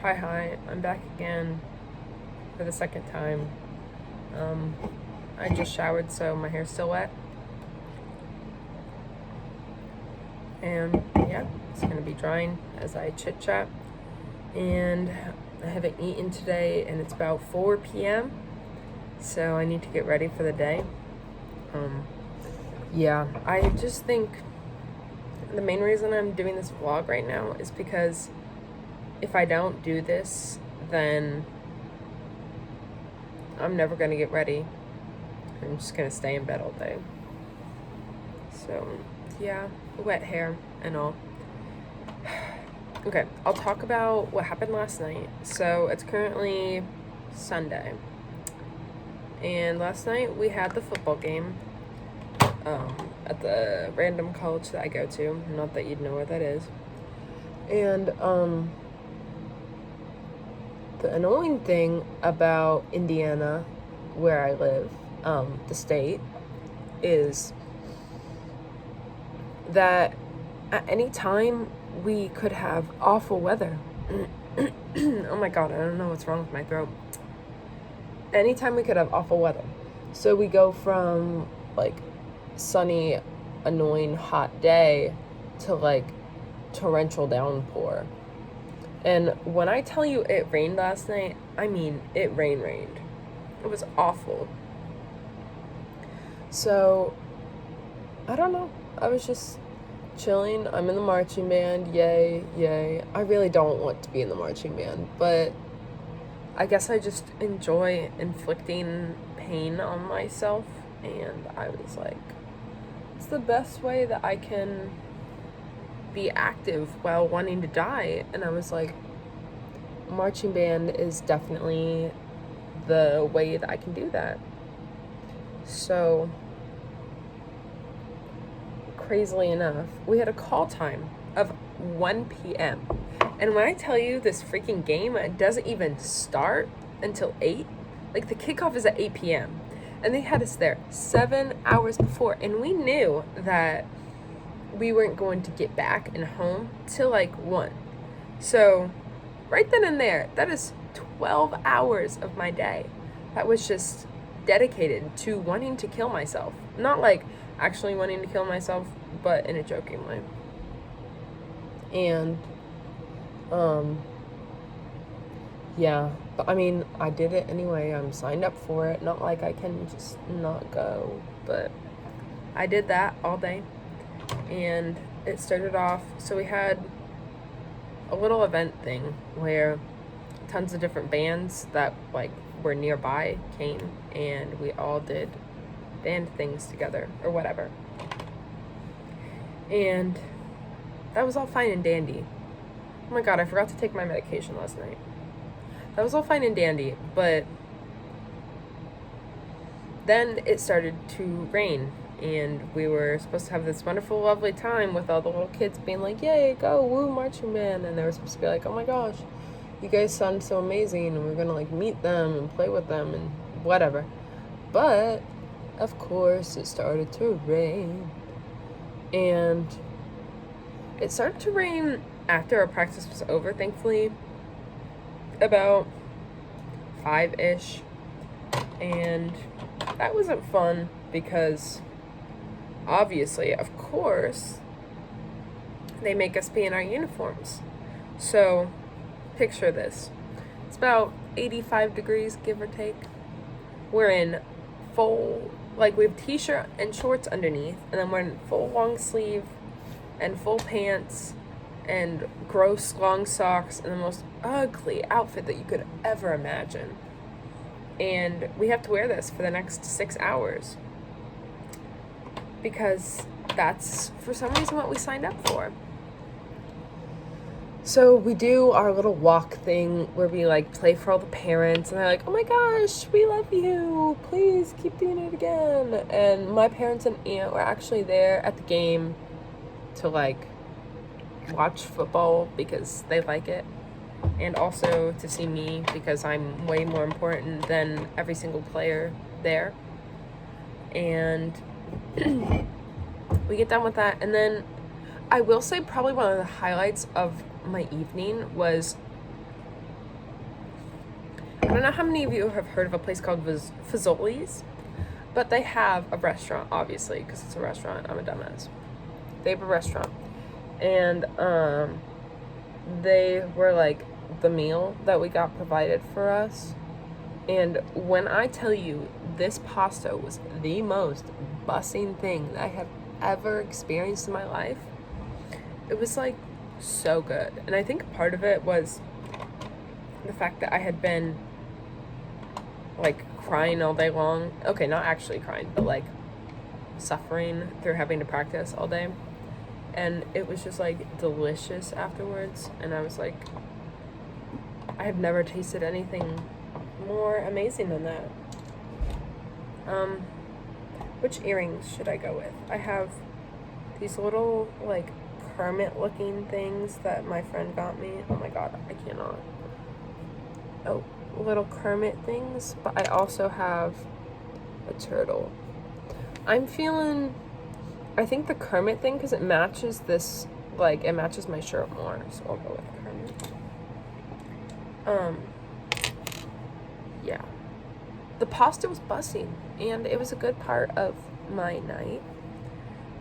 Hi, I'm back again for the second time. I just showered, so my hair's still wet. And yeah, it's gonna be drying as I chit chat. And I haven't eaten today, and it's about 4 p.m., so I need to get ready for the day. Yeah, I just think the main reason I'm doing this vlog right now is because if I don't do this, then I'm never gonna get ready. I'm just gonna stay in bed all day. So, yeah, wet hair and all. Okay, I'll talk about what happened last night. So, it's currently Sunday. And last night we had the football game at the random college that I go to. Not that you'd know where that is. And the annoying thing about Indiana, where I live, the state, is that at any time we could have awful weather. Oh my god, I don't know what's wrong with my throat. Anytime we could have awful weather. So we go from like sunny, annoying, hot day to like torrential downpour. And when I tell you it rained last night, I mean it rained. It was awful. So, I don't know. I was just chilling. I'm in the marching band. Yay. I really don't want to be in the marching band, but I guess I just enjoy inflicting pain on myself. And I was like, it's the best way that I can be active while wanting to die. And I was like, marching band is definitely the way that I can do that. So, crazily enough, we had a call time of 1 p.m. And when I tell you this freaking game doesn't even start until 8, like the kickoff is at 8 p.m. And they had us there 7 hours before. And we knew that we weren't going to get back and home till like 1. So right then and there, that is 12 hours of my day that was just dedicated to wanting to kill myself. Not like actually wanting to kill myself, but in a joking way. And yeah, but I mean, I did it anyway. I'm signed up for it. Not like I can just not go, but I did that all day. And it started off, so we had a little event thing where tons of different bands that like were nearby came, and we all did band things together or whatever. And that was all fine and dandy. Oh my god, I forgot to take my medication last night. That was all fine and dandy, but then it started to rain, and we were supposed to have this wonderful, lovely time with all the little kids being like, yay, go, woo, marching band. And they were supposed to be like, oh my gosh, you guys sound so amazing, and we're gonna like meet them and play with them and whatever. But of course it started to rain, and it started to rain after our practice was over, thankfully, about 5-ish. And that wasn't fun because obviously, of course, they make us be in our uniforms. So picture this. It's about 85 degrees, give or take. We're in full, like we have t-shirt and shorts underneath, and then we're in full long sleeve and full pants and gross long socks and the most ugly outfit that you could ever imagine. And we have to wear this for the next 6 hours because that's for some reason what we signed up for. So we do our little walk thing where we like play for all the parents, and they're like, oh my gosh, we love you, please keep doing it again. And my parents and aunt were actually there at the game to like watch football because they like it, and also to see me because I'm way more important than every single player there. And we get done with that, and then I will say probably one of the highlights of my evening was don't know how many of you have heard of a place called Fazoli's, but they have a restaurant, obviously, because it's a restaurant. I'm a dumbass. They have a restaurant. And they were like the meal that we got provided for us. And when I tell you, this pasta was the most busing thing that I have ever experienced in my life, it was like so good. And I think part of it was the fact that I had been like crying all day long. Okay, not actually crying, but like suffering through having to practice all day. And it was just like delicious afterwards. And I was like, I have never tasted anything more amazing than that. Which earrings should I go with? I have these little like Kermit looking things that my friend got me. Oh my god, I cannot. Oh, little Kermit things, but I also have a turtle. I'm feeling, I think the Kermit thing, because it matches this, like, it matches my shirt more, so I'll go with Kermit. Yeah. The pasta was bussing, and it was a good part of my night.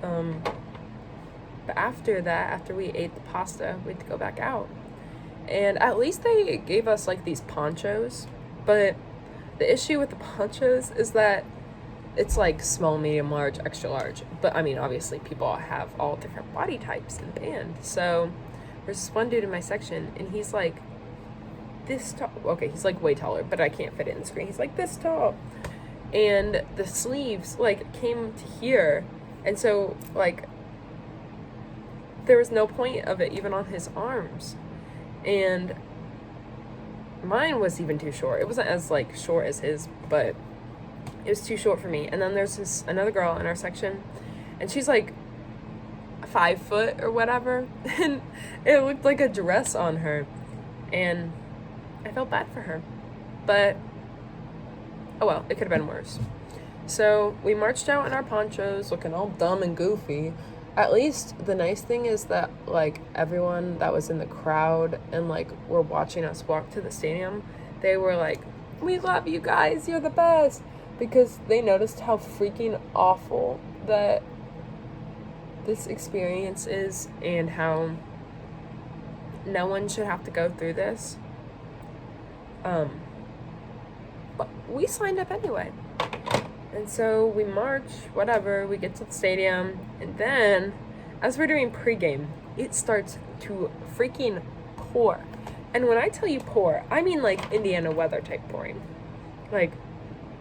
But after that, after we ate the pasta, we had to go back out. And at least they gave us, like, these ponchos, but the issue with the ponchos is that it's, like, small, medium, large, extra large. But, I mean, obviously, people have all different body types in the band. So, there's this one dude in my section, and he's, like, this tall. Okay, he's, like, way taller, but I can't fit it in the screen. He's, like, this tall. And the sleeves, like, came to here. And so, like, there was no point of it even on his arms. And mine was even too short. It wasn't as, like, short as his, but it was too short for me. And then there's another girl in our section, and she's, like, 5 foot or whatever, and it looked like a dress on her, and I felt bad for her. But, oh well, it could have been worse. So we marched out in our ponchos, looking all dumb and goofy. At least the nice thing is that, like, everyone that was in the crowd and, like, were watching us walk to the stadium, they were like, we love you guys, you're the best, because they noticed how freaking awful that this experience is and how no one should have to go through this. But we signed up anyway. And so we march, whatever, we get to the stadium, and then, as we're doing pregame, it starts to freaking pour. And when I tell you pour, I mean like Indiana weather type pouring. Like,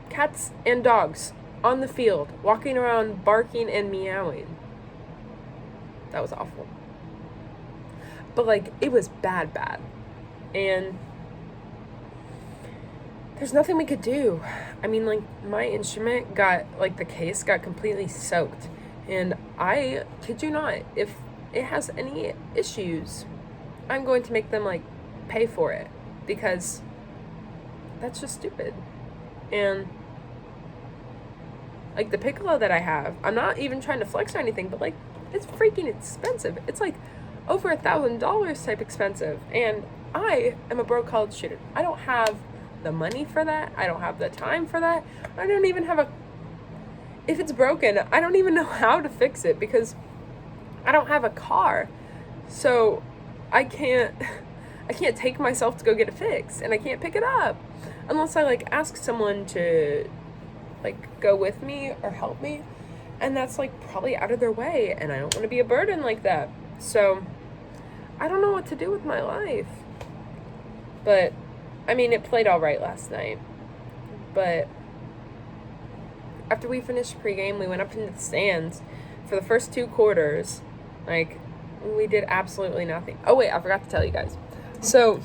cats and dogs on the field, walking around barking and meowing. That was awful. But, like, it was bad. And there's nothing we could do. I mean, like, my instrument got, like, the case got completely soaked. And I kid you not, if it has any issues, I'm going to make them, like, pay for it. Because that's just stupid. And, like, the piccolo that I have, I'm not even trying to flex or anything, but, like, it's freaking expensive. It's, like, over $1,000 type expensive. And I am a broke college student. I don't have the money for that. I don't have the time for that. I don't even have if it's broken, I don't even know how to fix it because I don't have a car. So I can't take myself to go get it fixed, and I can't pick it up unless I, like, ask someone to, like, go with me or help me, and that's, like, probably out of their way, and I don't want to be a burden like that. So I don't know what to do with my life. But I mean, it played all right last night. But after we finished pregame, we went up into the stands for the first 2 quarters. Like, we did absolutely nothing. Oh wait, I forgot to tell you guys. So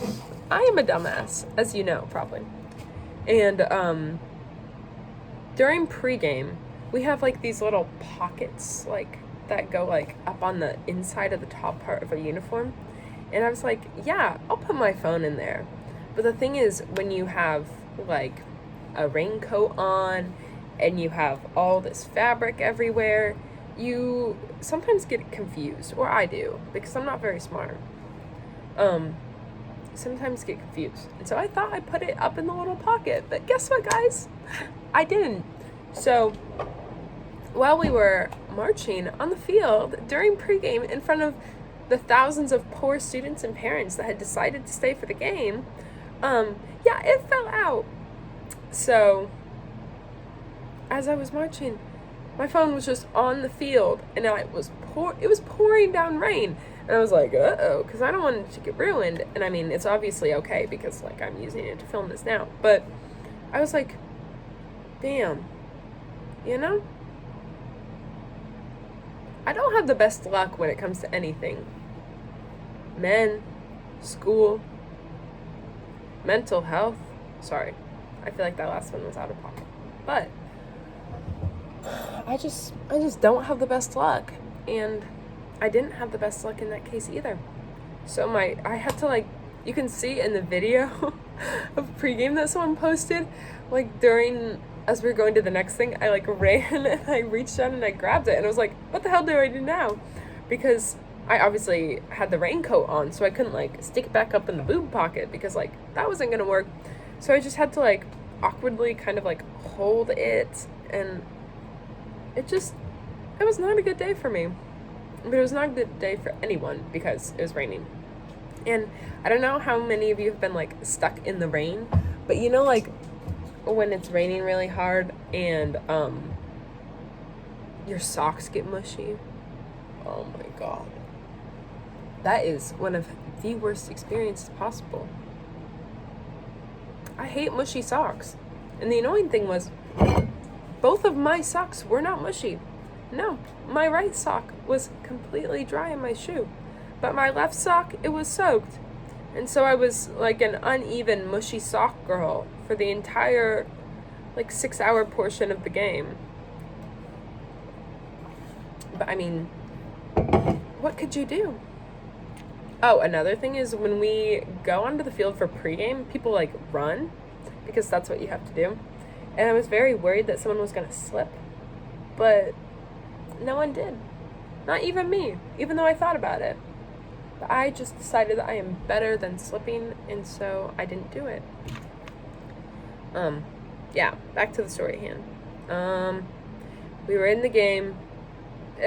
I am a dumbass, as you know, probably. And during pregame, we have, like, these little pockets, like, that go, like, up on the inside of the top part of a uniform. And I was like, yeah, I'll put my phone in there. But the thing is, when you have, like, a raincoat on and you have all this fabric everywhere, you sometimes get confused, or I do, because I'm not very smart. sometimes get confused. And so I thought I put it up in the little pocket, but guess what, guys? I didn't. So while we were marching on the field during pregame in front of the thousands of poor students and parents that had decided to stay for the game, it fell out. So as I was marching, my phone was just on the field, and it was pouring down rain. And I was like, uh-oh, because I don't want it to get ruined. And I mean, it's obviously okay because, like, I'm using it to film this now. But I was like, damn, you know? I don't have the best luck when it comes to anything. Men, school, mental health. Sorry, I feel like that last one was out of pocket. But I just don't have the best luck. And I didn't have the best luck in that case either. So I had to, like, you can see in the video of pregame that someone posted, like, as we were going to the next thing, I, like, ran and I reached down and I grabbed it. And I was like, what the hell do I do now? Because I obviously had the raincoat on, so I couldn't, like, stick it back up in the boob pocket because, like, that wasn't going to work. So I just had to, like, awkwardly kind of, like, hold it. And it was not a good day for me. But it was not a good day for anyone because it was raining. And I don't know how many of you have been, like, stuck in the rain, but you know, like, when it's raining really hard and your socks get mushy. Oh my god. That is one of the worst experiences possible. I hate mushy socks. And the annoying thing was, both of my socks were not mushy. No, my right sock was completely dry in my shoe, but my left sock, it was soaked. And so I was like an uneven, mushy sock girl for the entire, like, 6-hour portion of the game. But I mean, what could you do? Oh, another thing is when we go onto the field for pregame, people, like, run because that's what you have to do. And I was very worried that someone was going to slip, but no one did. Not even me, even though I thought about it. But I just decided that I am better than slipping, and so I didn't do it. Back to the story at hand. We were in the game.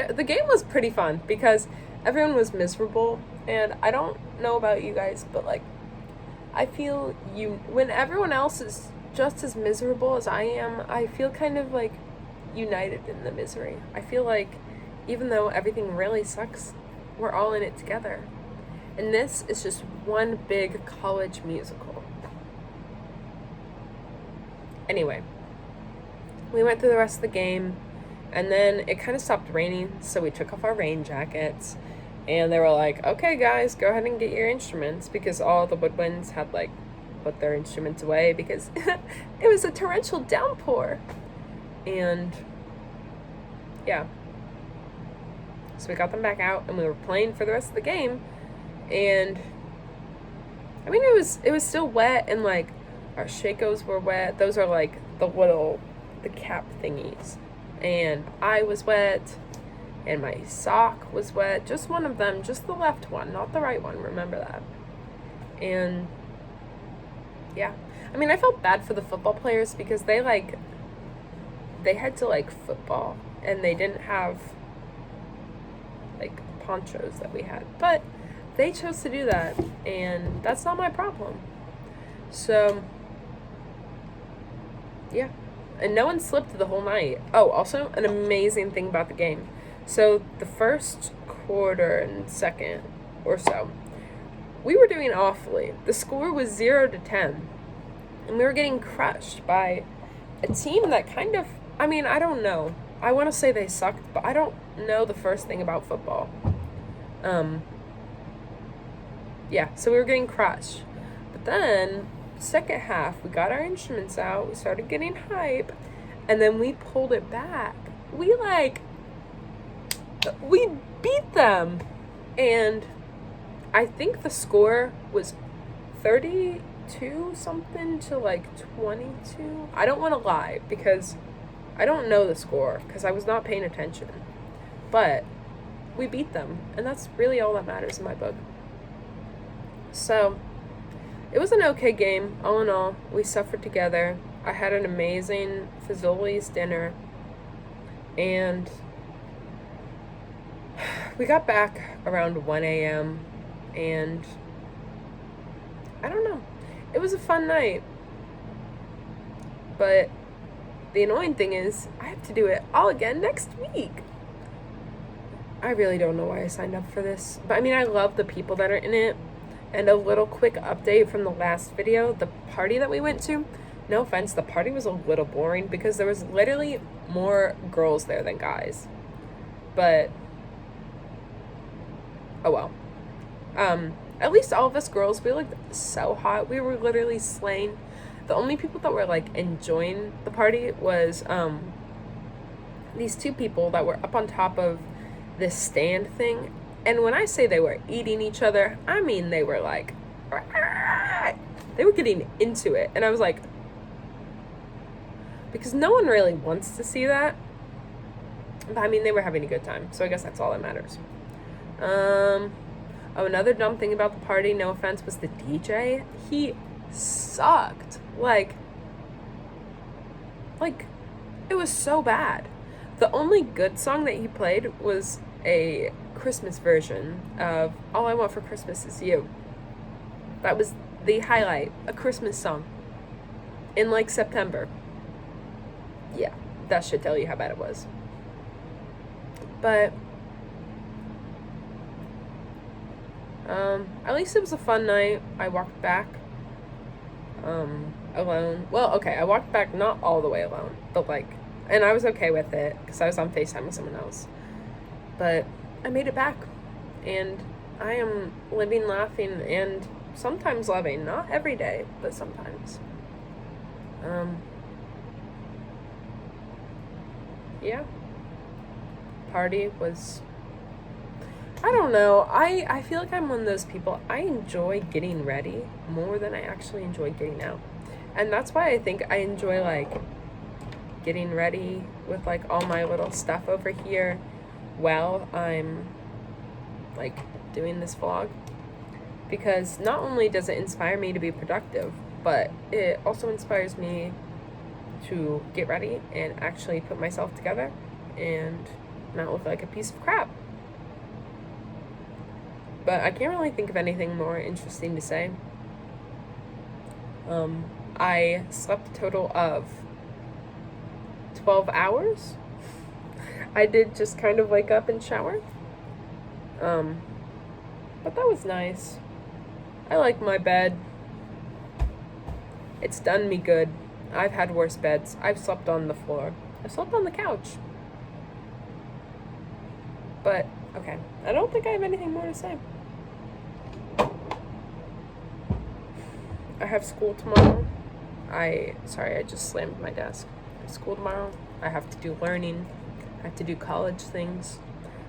The game was pretty fun because everyone was miserable, and I don't know about you guys, but, like, I feel when everyone else is just as miserable as I am, I feel kind of, like, united in the misery. I feel like even though everything really sucks, we're all in it together. And this is just one big college musical. Anyway, we went through the rest of the game, and then it kind of stopped raining, so we took off our rain jackets, and they were like, okay guys, go ahead and get your instruments, because all the woodwinds had, like, put their instruments away because it was a torrential downpour. And yeah, so we got them back out and we were playing for the rest of the game. And I mean, it was still wet, and, like, our shakos were wet. Those are, like, the cap thingies. And I was wet, and my sock was wet. Just one of them, just the left one, not the right one. Remember that. And yeah, I mean, I felt bad for the football players because they had to, like, football, and they didn't have, like, ponchos that we had. But they chose to do that, and that's not my problem. So, yeah. And no one slipped the whole night. Oh, also, an amazing thing about the game. So, the first quarter and second or so, we were doing awfully. The score was 0-10. And we were getting crushed by a team that kind of, I mean, I don't know. I want to say they sucked, but I don't know the first thing about football. So we were getting crushed. But then, second half, we got our instruments out, we started getting hype, and then we pulled it back. We beat them. And I think the score was 32 something to, like, 22. I don't want to lie because I don't know the score because I was not paying attention. But we beat them, and that's really all that matters in my book. So it was an okay game. All in all, we suffered together. I had an amazing Fazoli's dinner, and we got back around 1 a.m., and I don't know. It was a fun night. But the annoying thing is, I have to do it all again next week. I really don't know why I signed up for this. But I mean, I love the people that are in it. And a little quick update from the last video, the party that we went to. No offense, the party was a little boring because there was literally more girls there than guys. But, oh well. At least all of us girls, we looked so hot. We were literally slaying. The only people that were like enjoying the party was these two people that were up on top of this stand thing. And when I say they were eating each other, I mean they were like, they were getting into it. And I was like, because no one really wants to see that. But I mean, they were having a good time. So I guess that's all that matters. Oh, another dumb thing about the party, no offense, was the DJ. He sucked. Like, it was so bad. The only good song that he played was a Christmas version of All I Want for Christmas Is You. That was the highlight, a Christmas song in like September. Yeah, that should tell you how bad it was. But at least it was a fun night. I walked back alone. Well, okay, I walked back not all the way alone, but like, and I was okay with it because I was on FaceTime with someone else. But I made it back, and I am living, laughing, and sometimes loving. Not every day, but sometimes. Yeah. Party was, I don't know. I feel like I'm one of those people. I enjoy getting ready more than I actually enjoy getting out. And that's why I think I enjoy like getting ready with like all my little stuff over here while I'm like doing this vlog. Because not only does it inspire me to be productive, but it also inspires me to get ready and actually put myself together and not look like a piece of crap. But I can't really think of anything more interesting to say. I slept a total of 12 hours. I did just kind of wake up and shower. But that was nice. I like my bed. It's done me good. I've had worse beds. I've slept on the floor. I slept on the couch. But, okay. I don't think I have anything more to say. I have school tomorrow. Sorry, I just slammed my desk. I have school tomorrow. I have to do learning. I have to do college things.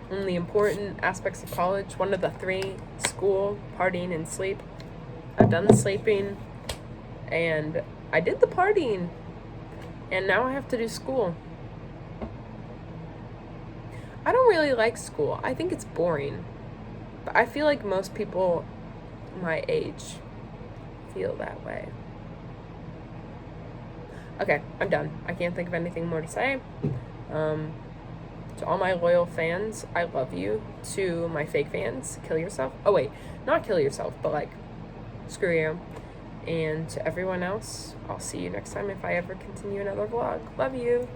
One of the important aspects of college, one of the three, school, partying, and sleep. I've done the sleeping, and I did the partying, and now I have to do school. I don't really like school. I think it's boring. But I feel like most people my age feel that way. Okay, I'm done. I can't think of anything more to say. To all my loyal fans, I love you. To my fake fans, kill yourself. Oh wait, not kill yourself, but like, screw you. And to everyone else, I'll see you next time if I ever continue another vlog. Love you.